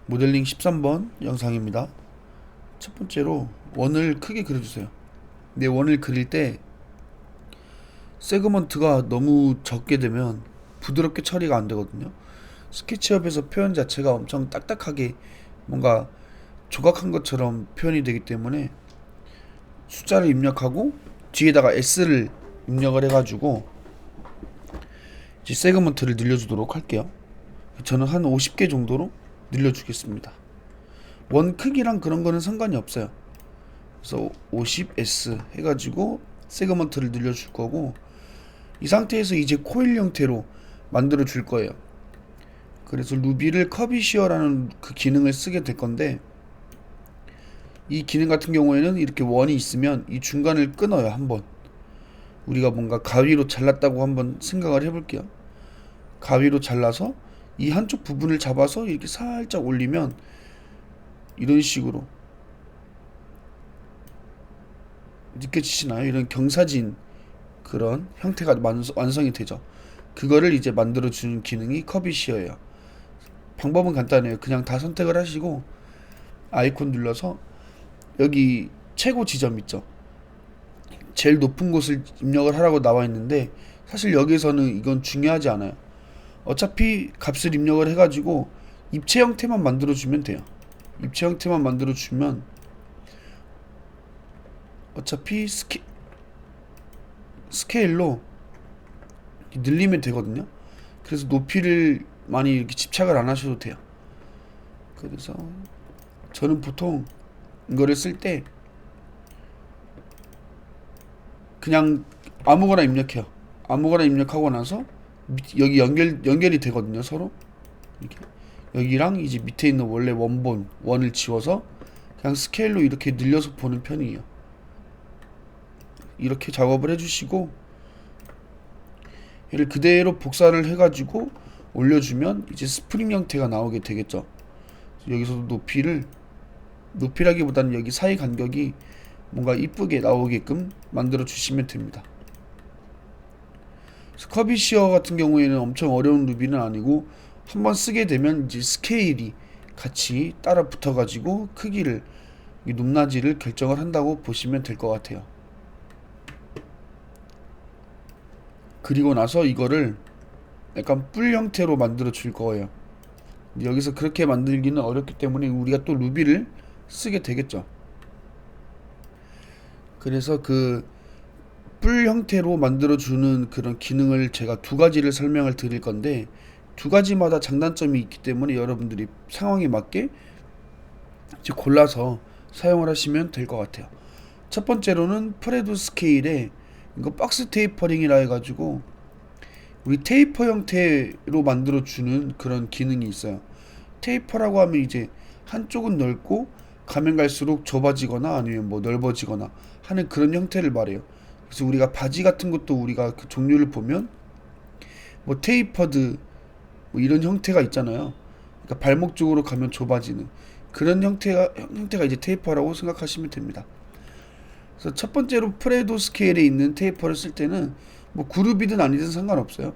모델링 13번 영상입니다. 첫 번째로 원을 크게 그려주세요. 근데 원을 그릴 때 세그먼트가 너무 적게 되면 부드럽게 처리가 안 되거든요. 스케치업에서 표현 자체가 엄청 딱딱하게 뭔가 조각한 것처럼 표현이 되기 때문에 숫자를 입력하고 뒤에다가 S를 입력을 해가지고 이제 세그먼트를 늘려주도록 할게요. 저는 한 50개 정도로 늘려주겠습니다. 원 크기랑 그런 거는 상관이 없어요. 그래서 50S 해가지고 세그먼트를 늘려줄 거고, 이 상태에서 이제 코일 형태로 만들어 줄 거예요. 그래서 루비를 커비시어라는 그 기능을 쓰게 될 건데, 이 기능 같은 경우에는 이렇게 원이 있으면 이 중간을 끊어요. 한번 우리가 뭔가 가위로 잘랐다고 한번 생각을 해볼게요. 가위로 잘라서 이 한쪽 부분을 잡아서 이렇게 살짝 올리면 이런 식으로 느껴지시나요? 이런 경사진 그런 형태가 완성이 되죠. 그거를 이제 만들어주는 기능이 커비시어예요. 방법은 간단해요. 그냥 다 선택을 하시고 아이콘 눌러서 여기 최고 지점 있죠. 제일 높은 곳을 입력을 하라고 나와 있는데, 사실 여기에서는 이건 중요하지 않아요. 어차피 값을 입력을 해가지고 입체 형태만 만들어주면 돼요. 입체 형태만 만들어주면 어차피 스케일로 늘리면 되거든요. 그래서 높이를 많이 이렇게 집착을 안 하셔도 돼요. 그래서 저는 보통 이거를 쓸 때 그냥 아무거나 입력해요. 아무거나 입력하고 나서 여기 연결이 되거든요, 서로. 이렇게 여기랑 이제 밑에 있는 원래 원을 지워서 그냥 스케일로 이렇게 늘려서 보는 편이에요. 이렇게 작업을 해주시고 얘를 그대로 복사를 해가지고 올려주면 이제 스프링 형태가 나오게 되겠죠. 여기서도 높이라기보다는 여기 사이 간격이 뭔가 이쁘게 나오게끔 만들어 주시면 됩니다. 커비시어 같은 경우에는 엄청 어려운 루비는 아니고, 한번 쓰게 되면 이제 스케일이 같이 따라 붙어가지고 크기를, 높낮이를 결정을 한다고 보시면 될 것 같아요. 그리고 나서 이거를 약간 뿔 형태로 만들어 줄 거예요. 여기서 그렇게 만들기는 어렵기 때문에 우리가 또 루비를 쓰게 되겠죠. 그래서 그 뿔 형태로 만들어주는 그런 기능을 제가 두 가지를 설명을 드릴 건데, 두 가지마다 장단점이 있기 때문에 여러분들이 상황에 맞게 이제 골라서 사용을 하시면 될 것 같아요. 첫 번째로는 프레도 스케일에 이거 박스 테이퍼링이라 해가지고 우리 테이퍼 형태로 만들어주는 그런 기능이 있어요. 테이퍼라고 하면 이제 한쪽은 넓고 가면 갈수록 좁아지거나 아니면 뭐 넓어지거나 하는 그런 형태를 말해요. 그래서 우리가 바지 같은 것도 우리가 그 종류를 보면 뭐 테이퍼드 뭐 이런 형태가 있잖아요. 그러니까 발목 쪽으로 가면 좁아지는 그런 형태가 이제 테이퍼라고 생각하시면 됩니다. 그래서 첫 번째로 프레도 스케일에 있는 테이퍼를 쓸 때는 뭐 그룹이든 아니든 상관없어요.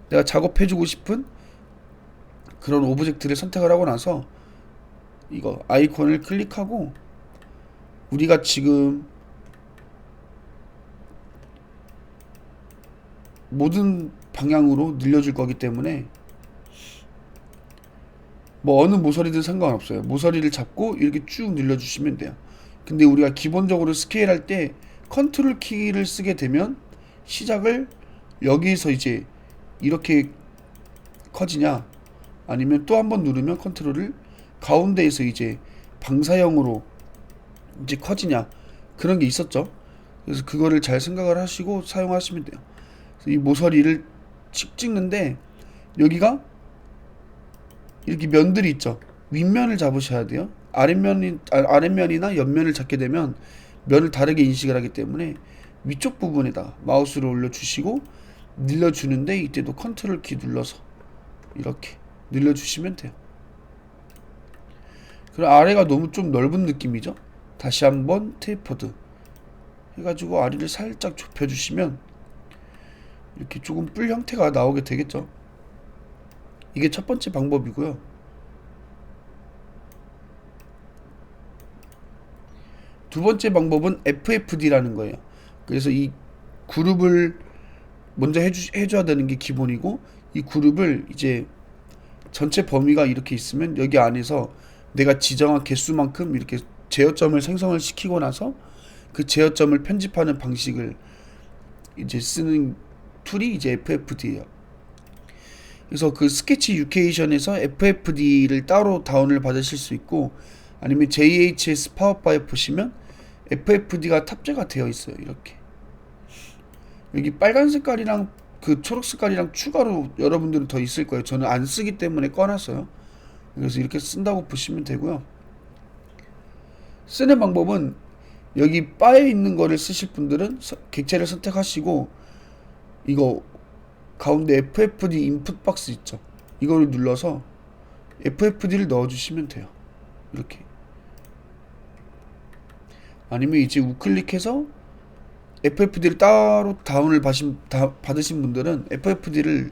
내가 작업해주고 싶은 그런 오브젝트를 선택을 하고 나서 이거 아이콘을 클릭하고, 우리가 지금 모든 방향으로 늘려줄 거기 때문에 뭐 어느 모서리든 상관없어요. 모서리를 잡고 이렇게 쭉 늘려주시면 돼요. 근데 우리가 기본적으로 스케일 할 때 컨트롤 키를 쓰게 되면 시작을 여기서 이제 이렇게 커지냐, 아니면 또 한 번 누르면 컨트롤을 가운데에서 이제 방사형으로 이제 커지냐, 그런 게 있었죠. 그래서 그거를 잘 생각을 하시고 사용하시면 돼요. 그래서 이 모서리를 찍는데 여기가 이렇게 면들이 있죠. 윗면을 잡으셔야 돼요. 아랫면이나 옆면을 잡게 되면 면을 다르게 인식을 하기 때문에 위쪽 부분에다 마우스를 올려주시고 늘려주는데, 이때도 컨트롤 키 눌러서 이렇게 늘려주시면 돼요. 그럼 아래가 너무 좀 넓은 느낌이죠. 다시 한번 테이퍼드 해가지고 아래를 살짝 좁혀주시면 이렇게 조금 뿔 형태가 나오게 되겠죠. 이게 첫 번째 방법이고요. 두 번째 방법은 FFD라는 거예요. 그래서 이 그룹을 먼저 해줘야 되는 게 기본이고, 이 그룹을 이제 전체 범위가 이렇게 있으면 여기 안에서 내가 지정한 개수만큼 이렇게 제어점을 생성을 시키고 나서 그 제어점을 편집하는 방식을 이제 쓰는 툴이 이제 FFD예요. 그래서 그 스케치 유케이션에서 FFD를 따로 다운을 받으실 수 있고, 아니면 JHS 파워바에 보시면 FFD가 탑재가 되어 있어요. 이렇게 여기 빨간 색깔이랑 그 초록 색깔이랑 추가로 여러분들은 더 있을 거예요. 저는 안 쓰기 때문에 꺼놨어요. 그래서 이렇게 쓴다고 보시면 되고요. 쓰는 방법은 여기 바에 있는 거를 쓰실 분들은 객체를 선택하시고, 이거 가운데 FFD 인풋 박스 있죠. 이거를 눌러서 FFD를 넣어주시면 돼요. 이렇게. 아니면 이제 우클릭해서 FFD를 따로 다운을 받으신 분들은 FFD를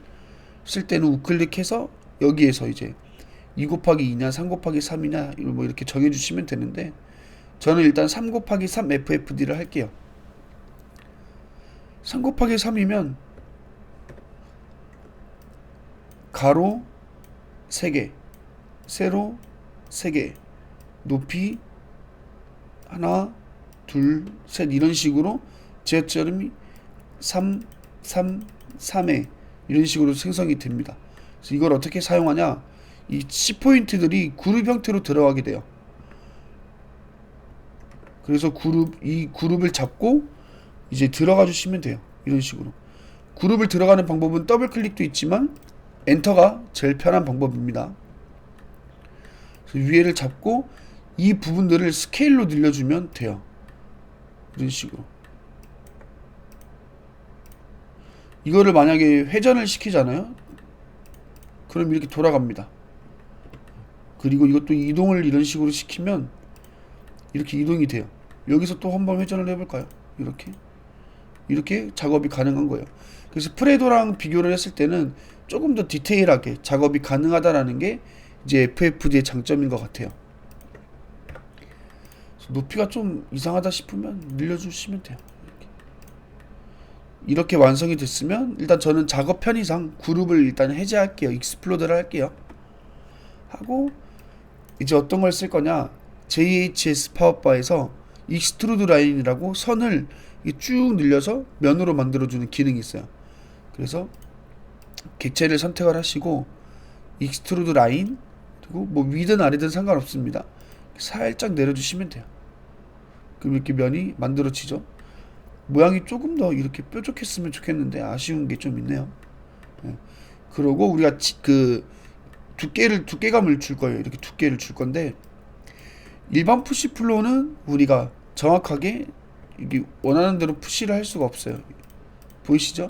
쓸 때는 우클릭해서 여기에서 이제 2 곱하기 2냐 3 곱하기 3이냐 뭐 이렇게 정해주시면 되는데, 저는 일단 3 곱하기 3 FFD를 할게요. 3 곱하기 3이면 가로 3개, 세로 3개, 높이 하나, 둘, 셋 이런 식으로 제어점이 3, 3, 3에 이런 식으로 생성이 됩니다. 그래서 이걸 어떻게 사용하냐? 이 C포인트들이 그룹 형태로 들어가게 돼요. 그래서 이 그룹을 잡고 이제 들어가 주시면 돼요. 이런 식으로. 그룹을 들어가는 방법은 더블 클릭도 있지만 엔터가 제일 편한 방법입니다. 그래서 위에를 잡고 이 부분들을 스케일로 늘려주면 돼요. 이런 식으로. 이거를 만약에 회전을 시키잖아요. 그럼 이렇게 돌아갑니다. 그리고 이것도 이동을 이런 식으로 시키면 이렇게 이동이 돼요. 여기서 또 한번 회전을 해볼까요? 이렇게 작업이 가능한 거예요. 그래서 프레도랑 비교를 했을 때는 조금 더 디테일하게 작업이 가능하다라는 게 이제 FFD의 장점인 것 같아요. 높이가 좀 이상하다 싶으면 늘려주시면 돼요. 이렇게 완성이 됐으면 일단 저는 작업 편의상 그룹을 일단 해제할게요. 익스플로드를 할게요. 하고 이제 어떤 걸 쓸 거냐, JHS 파워바에서 익스트루드 라인이라고 선을 쭉 늘려서 면으로 만들어주는 기능이 있어요. 그래서 객체를 선택을 하시고 익스트루드 라인, 그리고 뭐 위든 아래든 상관없습니다. 살짝 내려주시면 돼요. 그럼 이렇게 면이 만들어지죠. 모양이 조금 더 이렇게 뾰족했으면 좋겠는데 아쉬운 게 좀 있네요. 네. 그러고 우리가 그 두께감을 줄 거예요. 이렇게 두께를 줄 건데, 일반 푸시 플로우는 우리가 정확하게 이게 원하는 대로 푸시를 할 수가 없어요. 보이시죠?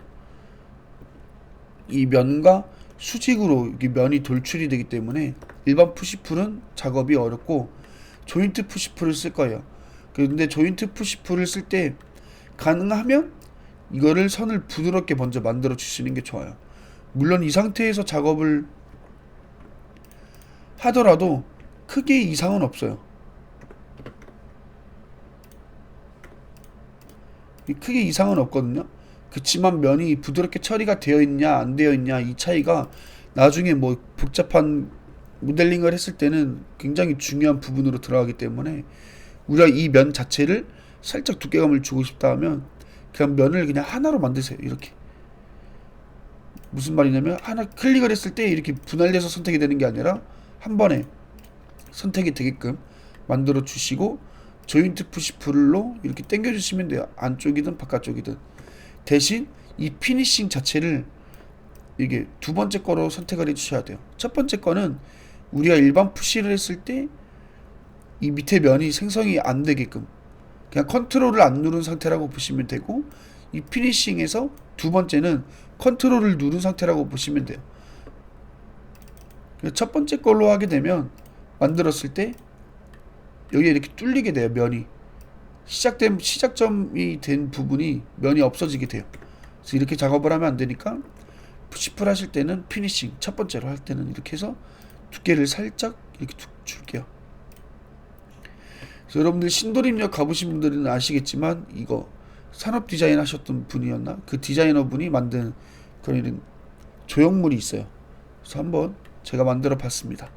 이 면과 수직으로 이게 면이 돌출이 되기 때문에 일반 푸시풀은 작업이 어렵고 조인트 푸시풀을 쓸 거예요. 그런데 조인트 푸시풀을 쓸 때 가능하면 이거를 선을 부드럽게 먼저 만들어 주시는 게 좋아요. 물론 이 상태에서 작업을 하더라도 크게 이상은 없어요. 크게 이상은 없거든요. 그치만 면이 부드럽게 처리가 되어 있냐 안 되어 있냐 이 차이가 나중에 뭐 복잡한 모델링을 했을 때는 굉장히 중요한 부분으로 들어가기 때문에, 우리가 이 면 자체를 살짝 두께감을 주고 싶다 하면 그냥 면을 그냥 하나로 만드세요. 이렇게. 무슨 말이냐면 하나 클릭을 했을 때 이렇게 분할돼서 선택이 되는 게 아니라 한 번에 선택이 되게끔 만들어 주시고, 조인트 푸시풀로 이렇게 당겨 주시면 돼요. 안쪽이든 바깥쪽이든. 대신 이 피니싱 자체를 이게 두 번째 거로 선택을 해 주셔야 돼요. 첫 번째 거는 우리가 일반 푸시를 했을 때 이 밑에 면이 생성이 안 되게끔 그냥 컨트롤을 안 누른 상태라고 보시면 되고, 이 피니싱에서 두 번째는 컨트롤을 누른 상태라고 보시면 돼요. 첫 번째 걸로 하게 되면 만들었을 때 여기에 이렇게 뚫리게 돼요. 면이 시작점이 된 부분이 면이 없어지게 돼요. 그래서 이렇게 작업을 하면 안 되니까 푸시풀 하실 때는 피니싱 첫 번째로 할 때는 이렇게 해서 두께를 살짝 이렇게 줄게요. 그래서 여러분들 신도림역 가보신 분들은 아시겠지만 이거 산업 디자인 하셨던 분이었나? 그 디자이너 분이 만든 그런 이런 조형물이 있어요. 그래서 한번 제가 만들어 봤습니다.